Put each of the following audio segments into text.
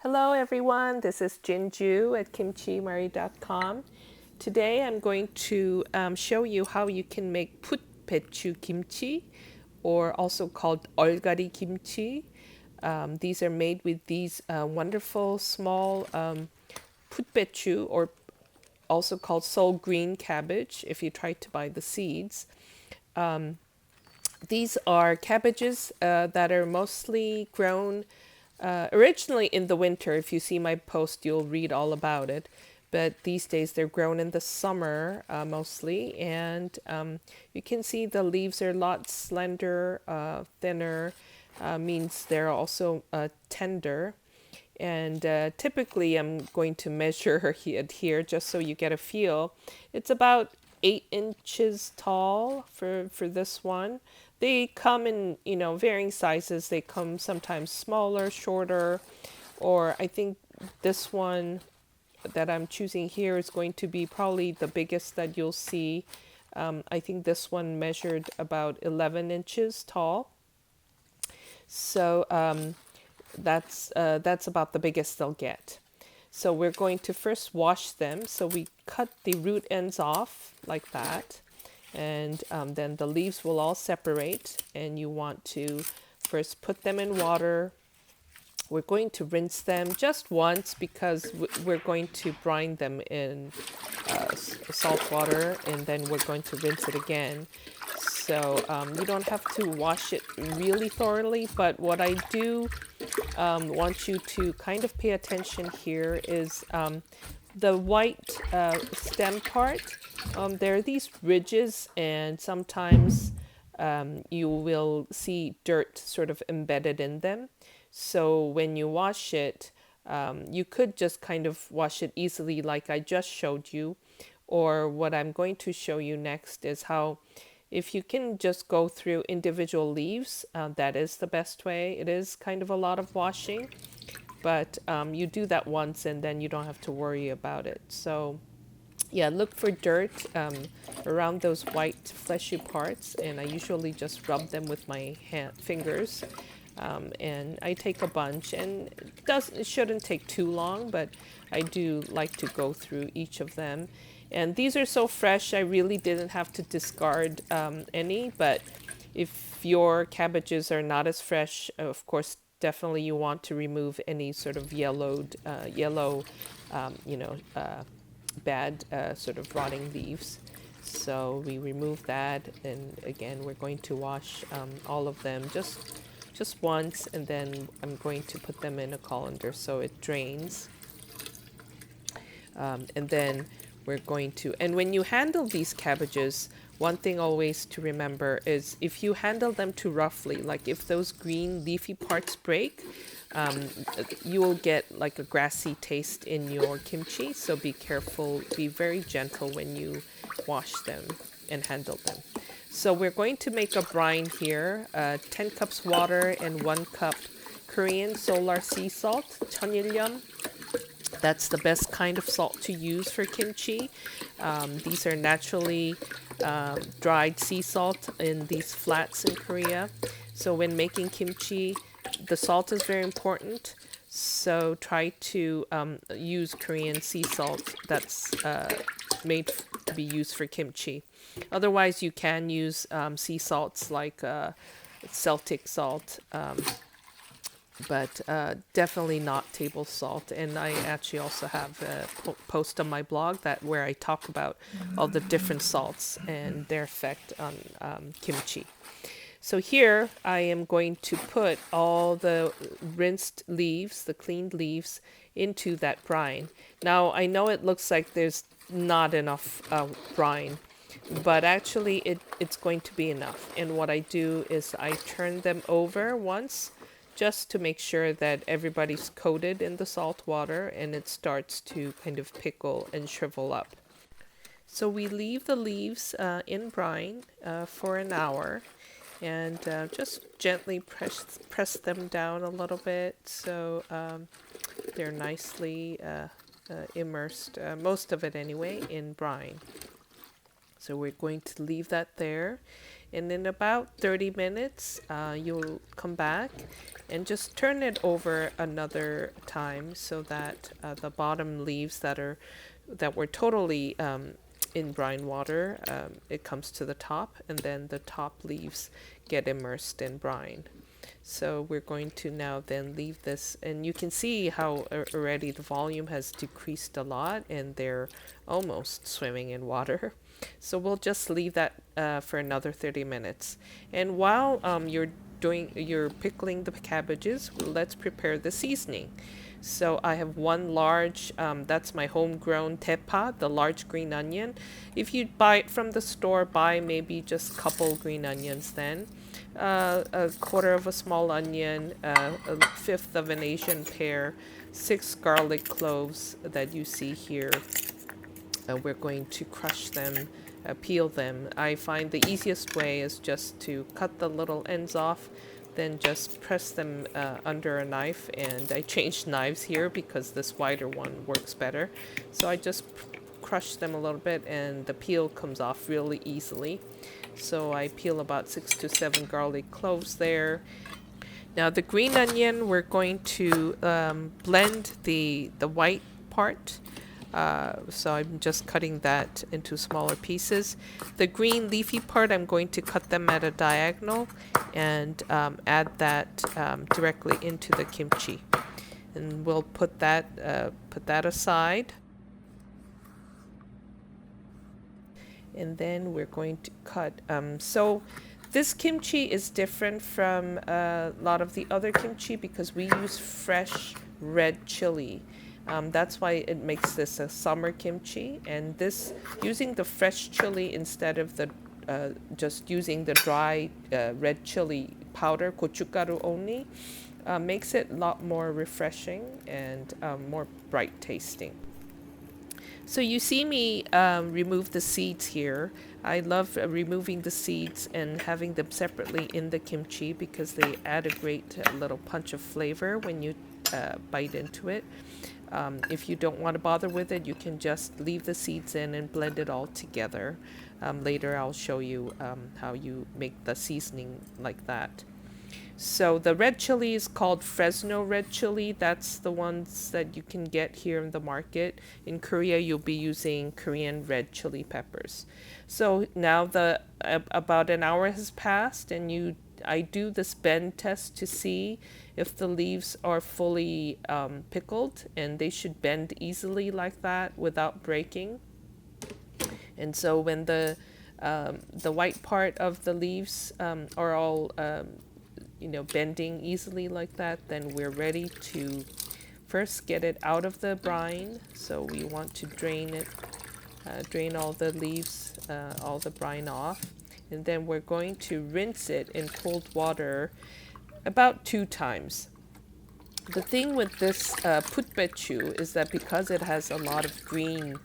Hello everyone, this is Jinju at kimchimari.com. Today I'm going to show you how you can make Putbaechu Kimchi, or also called 얼갈이 Kimchi. These are made with these wonderful small Putbaechu, or also called Seoul Green Cabbage if you try to buy the seeds. These are cabbages that are mostly grown originally in the winter. If you see my post, you'll read all about it. But these days they're grown in the summer mostly, and you can see the leaves are a lot slender, thinner, means they're also tender. And typically I'm going to measure it here just so you get a feel. It's about 8 inches tall for this one. They come in, varying sizes. They come sometimes smaller, shorter, or I think this one that I'm choosing here is going to be probably the biggest that you'll see. I think this one measured about 11 inches tall. So that's about the biggest they'll get. So we're going to first wash them. So we cut the root ends off like that. And then the leaves will all separate, and you want to first put them in water. We're going to rinse them just once because we're going to brine them in salt water, and then we're going to rinse it again. So you don't have to wash it really thoroughly, but what I do want you to kind of pay attention here is the white stem part. There are these ridges, and sometimes you will see dirt sort of embedded in them. So when you wash it, you could just kind of wash it easily like I just showed you. Or what I'm going to show you next is how, if you can just go through individual leaves, that is the best way. It is kind of a lot of washing, but you do that once and then you don't have to worry about it. So yeah, look for dirt around those white fleshy parts, and I usually just rub them with my fingers. And I take a bunch, and it shouldn't take too long, but I do like to go through each of them. And these are so fresh, I really didn't have to discard any, but if your cabbages are not as fresh, of course, definitely you want to remove any sort of yellow, bad sort of rotting leaves. So we remove that, and again, we're going to wash all of them just once, and then I'm going to put them in a colander so it drains. And then we're going to, and when you handle these cabbages, one thing always to remember is if you handle them too roughly, like if those green leafy parts break, you will get like a grassy taste in your kimchi. So be careful, be very gentle when you wash them and handle them. So we're going to make a brine here, 10 cups water and 1 cup Korean solar sea salt, 천일염. That's the best kind of salt to use for kimchi. These are naturally dried sea salt in these flats in Korea. So when making kimchi, the salt is very important. So try to use Korean sea salt that's made to be used for kimchi. Otherwise, you can use sea salts like Celtic salt, but definitely not table salt. And I actually also have a post on my blog where I talk about all the different salts and their effect on kimchi. So here I am going to put all the rinsed leaves, the cleaned leaves, into that brine. Now I know it looks like there's not enough brine, but actually it's going to be enough. And what I do is I turn them over once just to make sure that everybody's coated in the salt water and it starts to kind of pickle and shrivel up. So we leave the leaves in brine for an hour, and just gently press them down a little bit so they're nicely immersed, most of it anyway, in brine. So we're going to leave that there. And in about 30 minutes, you'll come back and just turn it over another time so that the bottom leaves that were totally in brine water, it comes to the top, and then the top leaves get immersed in brine. So we're going to now then leave this, and you can see how already the volume has decreased a lot and they're almost swimming in water. So we'll just leave that for another 30 minutes. And while you're pickling the cabbages, let's prepare the seasoning. So I have one large, that's my homegrown Daepa, the large green onion. If you buy it from the store, buy maybe just a couple green onions then. A quarter of a small onion, a fifth of an Asian pear, 6 garlic cloves that you see here. We're going to crush them, peel them. I find the easiest way is just to cut the little ends off, then just press them under a knife. And I changed knives here because this wider one works better. So I just crush them a little bit and the peel comes off really easily. So I peel about 6 to 7 garlic cloves there. Now the green onion, we're going to blend the white part. So I'm just cutting that into smaller pieces. The green leafy part, I'm going to cut them at a diagonal and add that directly into the kimchi. And we'll put that aside. And then we're going to cut. So this kimchi is different from a lot of the other kimchi because we use fresh red chili. That's why it makes this a summer kimchi. And this, using the fresh chili instead of the just using the dry red chili powder, gochukaru only, makes it a lot more refreshing and more bright tasting. So you see me remove the seeds here. I love removing the seeds and having them separately in the kimchi because they add a great little punch of flavor when you bite into it. If you don't want to bother with it, you can just leave the seeds in and blend it all together. Later I'll show you how you make the seasoning like that. So the red chili is called Fresno red chili. That's the ones that you can get here in the market. In Korea, you'll be using Korean red chili peppers. So now about an hour has passed, and I do this bend test to see if the leaves are fully pickled, and they should bend easily like that without breaking. And so when the white part of the leaves are all bending easily like that, then we're ready to first get it out of the brine. So we want to drain it, drain all the leaves, all the brine off. And then we're going to rinse it in cold water about 2 times. The thing with this Putbaechu is that because it has a lot of green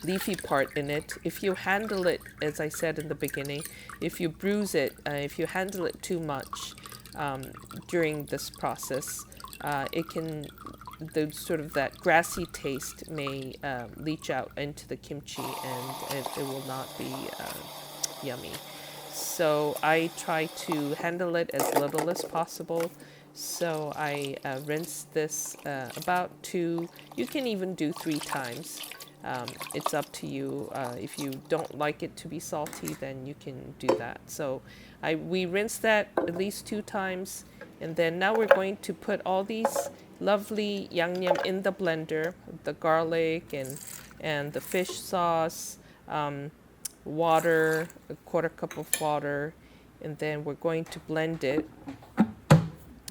leafy part in it, if you handle it, as I said in the beginning, if you bruise it, if you handle it too much during this process, that grassy taste may leach out into the kimchi, and it will not be yummy. So I try to handle it as little as possible. So I rinse this about 2, you can even do 3 times. It's up to you. If you don't like it to be salty, then you can do that. So we rinse that at least 2 times. And then now we're going to put all these lovely yangnyeom in the blender, the garlic and the fish sauce, water, a quarter cup of water, and then we're going to blend it.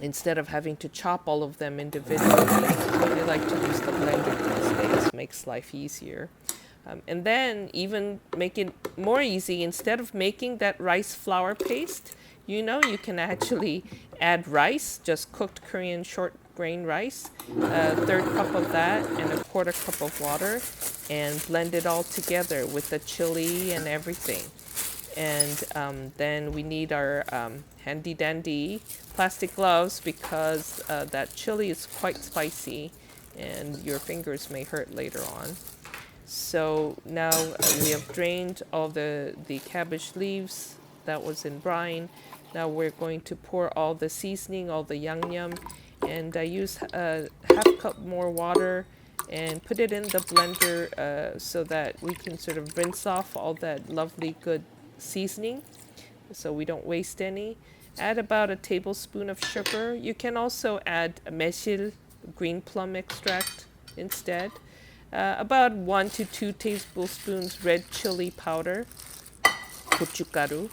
Instead of having to chop all of them individually, I like to use the blender these days. Makes life easier. And then even make it more easy, instead of making that rice flour paste, you can actually add rice, just cooked Korean short grain rice, a 1/3 cup of that and a 1/4 cup of water, and blend it all together with the chili and everything. And then we need our handy dandy plastic gloves because that chili is quite spicy and your fingers may hurt later on. So now we have drained all the cabbage leaves that was in brine. Now we're going to pour all the seasoning, all the yangnyeom, and I use a half cup more water and put it in the blender so that we can sort of rinse off all that lovely good seasoning so we don't waste any. Add about a tablespoon of sugar. You can also add maesil, green plum extract instead. About 1 to 2 tablespoons red chili powder, Gochukaru,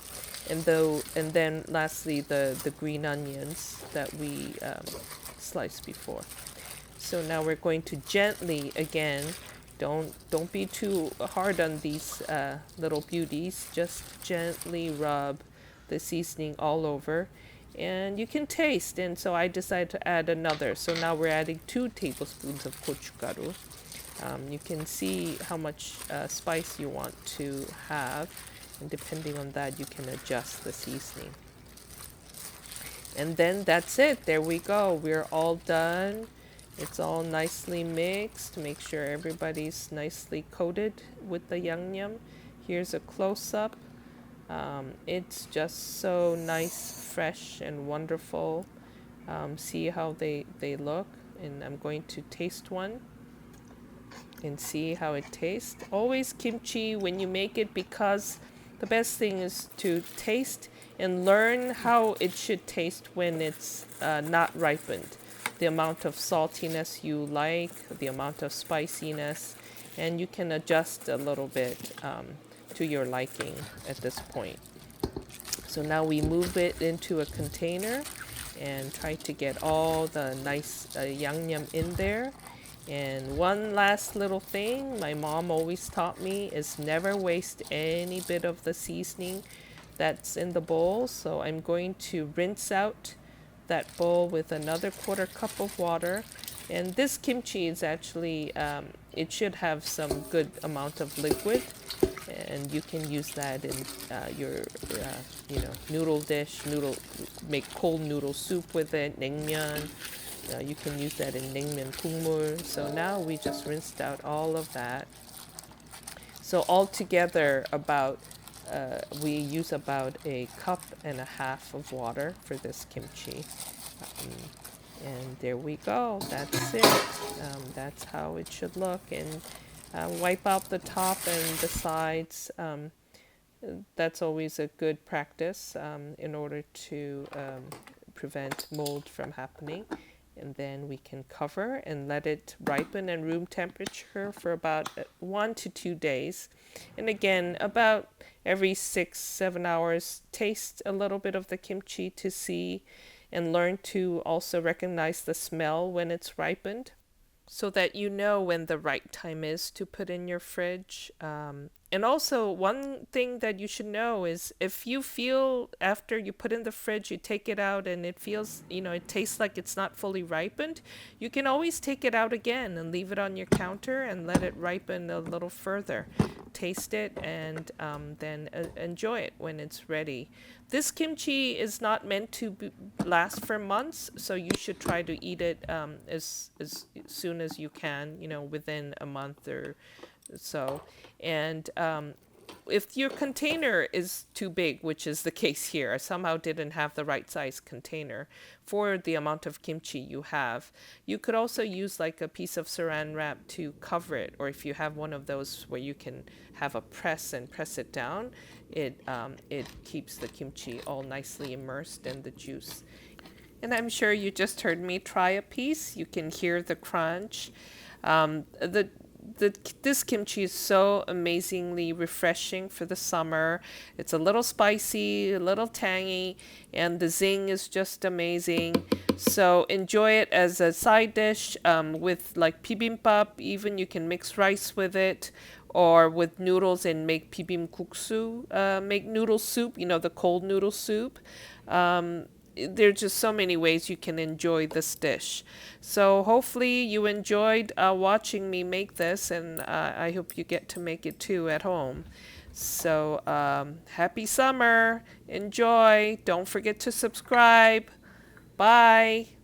and then lastly the green onions that we sliced before. So now we're going to gently, again, don't be too hard on these little beauties. Just gently rub the seasoning all over, and you can taste. And so I decided to add another. So now we're adding 2 tablespoons of gochugaru. You can see how much spice you want to have, and depending on that, you can adjust the seasoning. And then that's it. There we go. We're all done. It's all nicely mixed. Make sure everybody's nicely coated with the yangnyeom. Here's a close-up. It's just so nice, fresh, and wonderful. See how they look. And I'm going to taste one and see how it tastes. Always kimchi when you make it, because the best thing is to taste and learn how it should taste when it's not ripened. The amount of saltiness you like, the amount of spiciness, and you can adjust a little bit to your liking at this point. So now we move it into a container and try to get all the nice yangnyeom in there. And one last little thing my mom always taught me is never waste any bit of the seasoning that's in the bowl. So I'm going to rinse out that bowl with another 1/4 cup of water. And this kimchi is actually, it should have some good amount of liquid, and you can use that in your noodle dish. Make cold noodle soup with it, naengmyeon. You can use that in naengmyeon 국물. So now we just rinsed out all of that. So altogether, we use about 1.5 cups of water for this kimchi. And there we go. That's it. That's how it should look. And wipe out the top and the sides. That's always a good practice in order to prevent mold from happening. And then we can cover and let it ripen in room temperature for about 1 to 2 days. And again, about every 6-7 hours, taste a little bit of the kimchi to see and learn to also recognize the smell when it's ripened, so that you know when the right time is to put in your fridge. And also, one thing that you should know is if you feel after you put in the fridge, you take it out and it feels, it tastes like it's not fully ripened, you can always take it out again and leave it on your counter and let it ripen a little further. Taste it and then enjoy it when it's ready. This kimchi is not meant to last for months, so you should try to eat it as soon as you can, within a month or so. And if your container is too big, which is the case here, I somehow didn't have the right size container for the amount of kimchi you have, you could also use like a piece of saran wrap to cover it, or if you have one of those where you can have a press and press it down, it keeps the kimchi all nicely immersed in the juice. And I'm sure you just heard me try a piece. You can hear the crunch. This kimchi is so amazingly refreshing for the summer. It's a little spicy, a little tangy, and the zing is just amazing. So enjoy it as a side dish with like bibimbap. Even you can mix rice with it, or with noodles and make bibimbap make noodle soup, the cold noodle soup. There's just so many ways you can enjoy this dish. So hopefully you enjoyed watching me make this, and I hope you get to make it too at home. So happy summer. Enjoy. Don't forget to subscribe. Bye.